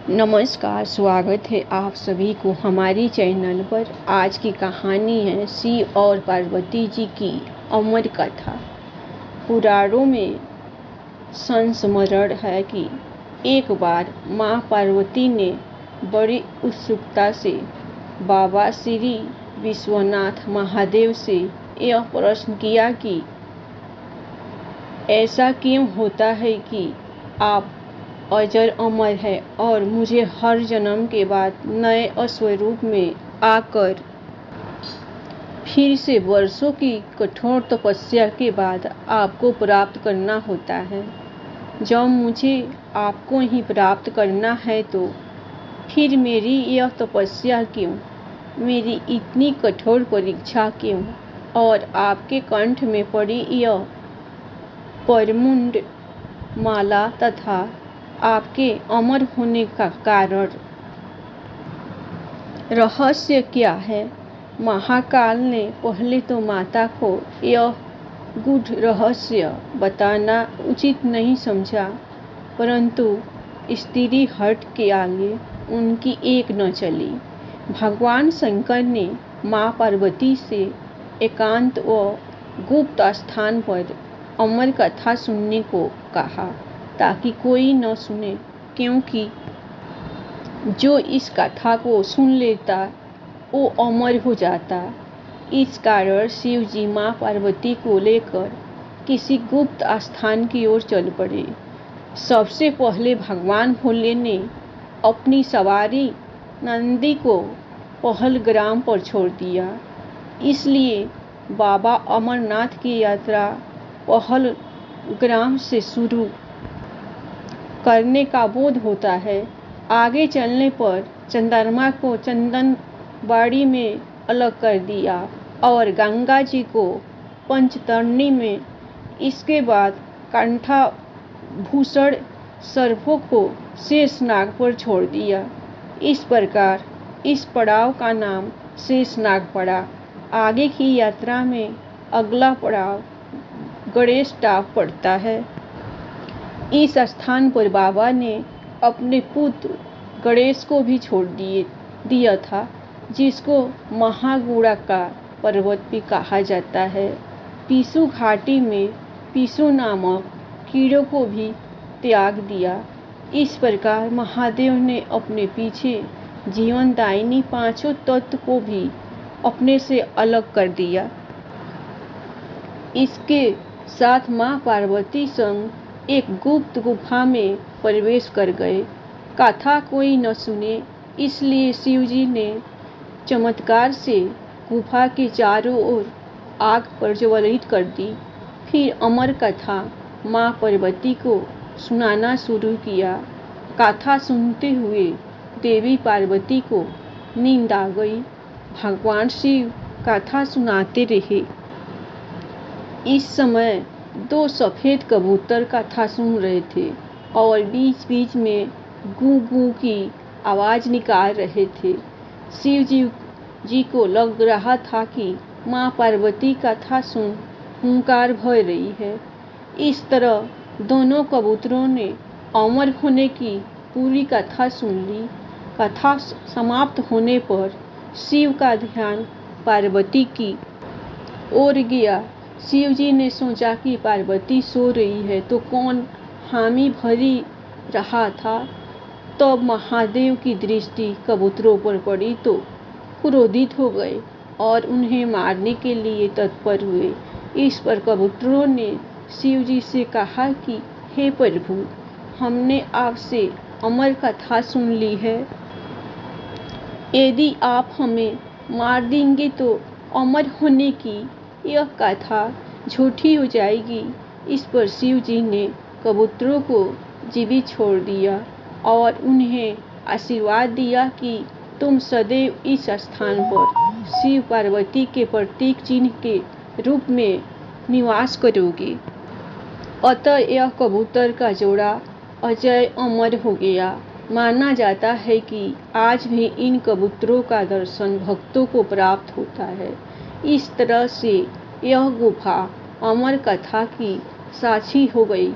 नमस्कार, स्वागत है आप सभी को हमारी चैनल पर। आज की कहानी है शिव और पार्वती जी की अमर कथा। पुराणों में संस्मरण है कि एक बार माँ पार्वती ने बड़ी उत्सुकता से बाबा श्री विश्वनाथ महादेव से यह प्रश्न किया कि ऐसा क्यों होता है कि आप अजर अमर है और मुझे हर जन्म के बाद नए स्वरूप में आकर फिर से वर्षों की कठोर तपस्या के बाद आपको प्राप्त करना होता है। जब मुझे आपको ही प्राप्त करना है तो फिर मेरी यह तपस्या क्यों, मेरी इतनी कठोर परीक्षा क्यों, और आपके कंठ में पड़ी यह परमुंड माला तथा आपके अमर होने का कारण, रहस्य क्या है? महाकाल ने पहले तो माता को यह गूढ़ रहस्य बताना उचित नहीं समझा, परंतु स्त्री हट के आगे उनकी एक न चली। भगवान शंकर ने माँ पार्वती से एकांत व गुप्त स्थान पर अमर कथा सुनने को कहा, ताकि कोई न सुने, क्योंकि जो इस कथा को सुन लेता वो अमर हो जाता। इस कारण शिव जी माँ पार्वती को लेकर किसी गुप्त स्थान की ओर चल पड़े। सबसे पहले भगवान भोले ने अपनी सवारी नंदी को पहल ग्राम पर छोड़ दिया। इसलिए बाबा अमरनाथ की यात्रा पहल ग्राम से शुरू करने का बोध होता है। आगे चलने पर चंद्रमा को चंदन बाड़ी में अलग कर दिया और गंगा जी को पंचतरणी में, इसके बाद कंठाभूषण सर्पों को शेषनाग पर छोड़ दिया। इस प्रकार इस पड़ाव का नाम शेषनाग पड़ा। आगे की यात्रा में अगला पड़ाव गणेश टाप पड़ता है। इस स्थान पर बाबा ने अपने पुत्र गणेश को भी छोड़ दिया था, जिसको महागुड़ा का पर्वत भी कहा जाता है। पीसू घाटी में पीसू नामक कीड़ों को भी त्याग दिया। इस प्रकार महादेव ने अपने पीछे जीवनदायिनी पांचों तत्व को भी अपने से अलग कर दिया। इसके साथ माँ पार्वती संग एक गुप्त गुफा में प्रवेश कर गए। कथा कोई न सुने, इसलिए शिवजी ने चमत्कार से गुफा के चारों ओर आग प्रज्वलित कर दी। फिर अमर कथा माँ पार्वती को सुनाना शुरू किया। कथा सुनते हुए देवी पार्वती को नींद आ गई। भगवान शिव कथा सुनाते रहे। इस समय दो सफेद कबूतर कथा सुन रहे थे और बीच बीच में गू गू की आवाज निकाल रहे थे। शिव जी को लग रहा था कि माँ पार्वती कथा सुन हुंकार भर रही है। इस तरह दोनों कबूतरों ने अमर होने की पूरी कथा सुन ली। कथा समाप्त होने पर शिव का ध्यान पार्वती की ओर गया। शिव जी ने सोचा कि पार्वती सो रही है तो कौन हामी भरी रहा था। तब महादेव की दृष्टि कबूतरों पर पड़ी तो क्रोधित हो गए और उन्हें मारने के लिए तत्पर हुए। इस पर कबूतरों ने शिव जी से कहा कि हे प्रभु, हमने आपसे अमर कथा सुन ली है। यदि आप हमें मार देंगे तो अमर होने की यह कथा झूठी हो जाएगी। इस पर शिव जी ने कबूतरों को जीवित छोड़ दिया और उन्हें आशीर्वाद दिया कि तुम सदैव इस स्थान पर शिव पार्वती के प्रतीक चिन्ह के रूप में निवास करोगे। अतः यह कबूतर का जोड़ा अजय अमर हो गया। माना जाता है कि आज भी इन कबूतरों का दर्शन भक्तों को प्राप्त होता है। इस तरह से यह गुफा अमर कथा की साक्षी हो गई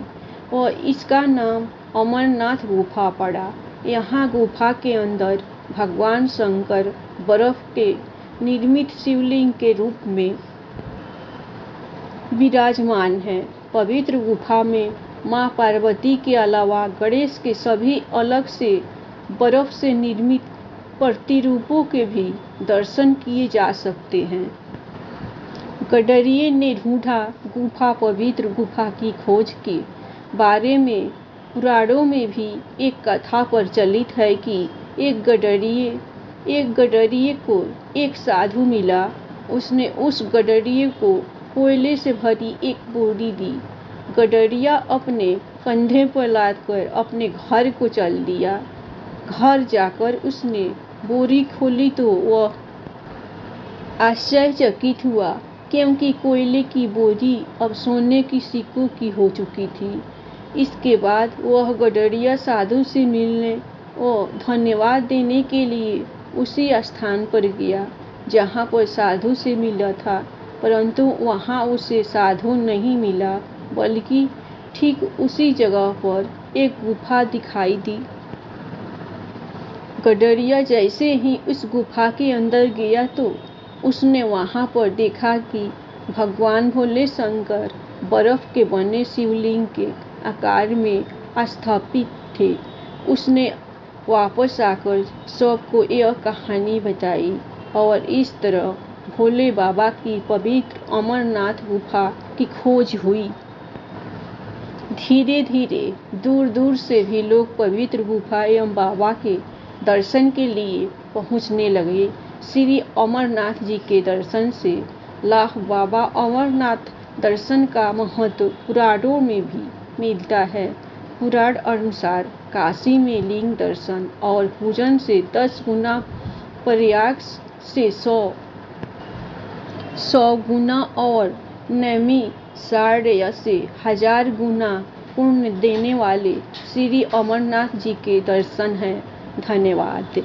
और इसका नाम अमरनाथ गुफा पड़ा। यहाँ गुफा के अंदर भगवान शंकर बर्फ के निर्मित शिवलिंग के रूप में विराजमान है। पवित्र गुफा में मां पार्वती के अलावा गणेश के सभी अलग से बर्फ से निर्मित प्रतिरूपों के भी दर्शन किए जा सकते हैं। गडरिये ने ढूंढा गुफा पवित्र गुफा की खोज के बारे में पुराणों में भी एक कथा प्रचलित है कि एक गडरिये को एक साधु मिला। उसने उस गडरिये को कोयले से भरी एक बोरी दी। गडरिया अपने कंधे पर लादकर अपने घर को चल दिया। घर जाकर उसने बोरी खोली तो वह आश्चर्यचकित हुआ, क्योंकि कोयले की बोरी अब सोने की सिक्कों की हो चुकी थी। इसके बाद वह गडरिया साधु से मिलने और धन्यवाद देने के लिए उसी स्थान पर गया जहाँ पर साधु से मिला था, परंतु वहाँ उसे साधु नहीं मिला, बल्कि ठीक उसी जगह पर एक गुफा दिखाई दी। गडरिया जैसे ही उस गुफा के अंदर गया तो उसने वहाँ पर देखा कि भगवान भोले शंकर बर्फ के बने शिवलिंग के आकार में स्थापित थे। उसने वापस आकर सबको यह कहानी बताई और इस तरह भोले बाबा की पवित्र अमरनाथ गुफा की खोज हुई। धीरे धीरे दूर दूर से भी लोग पवित्र गुफा एवं बाबा के दर्शन के लिए पहुंचने लगे। श्री अमरनाथ जी के दर्शन से लाभ बाबा अमरनाथ दर्शन का महत्व पुराणों में भी मिलता है। पुराण अनुसार काशी में लिंग दर्शन और पूजन से 10 गुना, प्रयाग से 100 गुना और नैमिषारण्य से 1000 गुना पुण्य देने वाले श्री अमरनाथ जी के दर्शन हैं। धन्यवाद।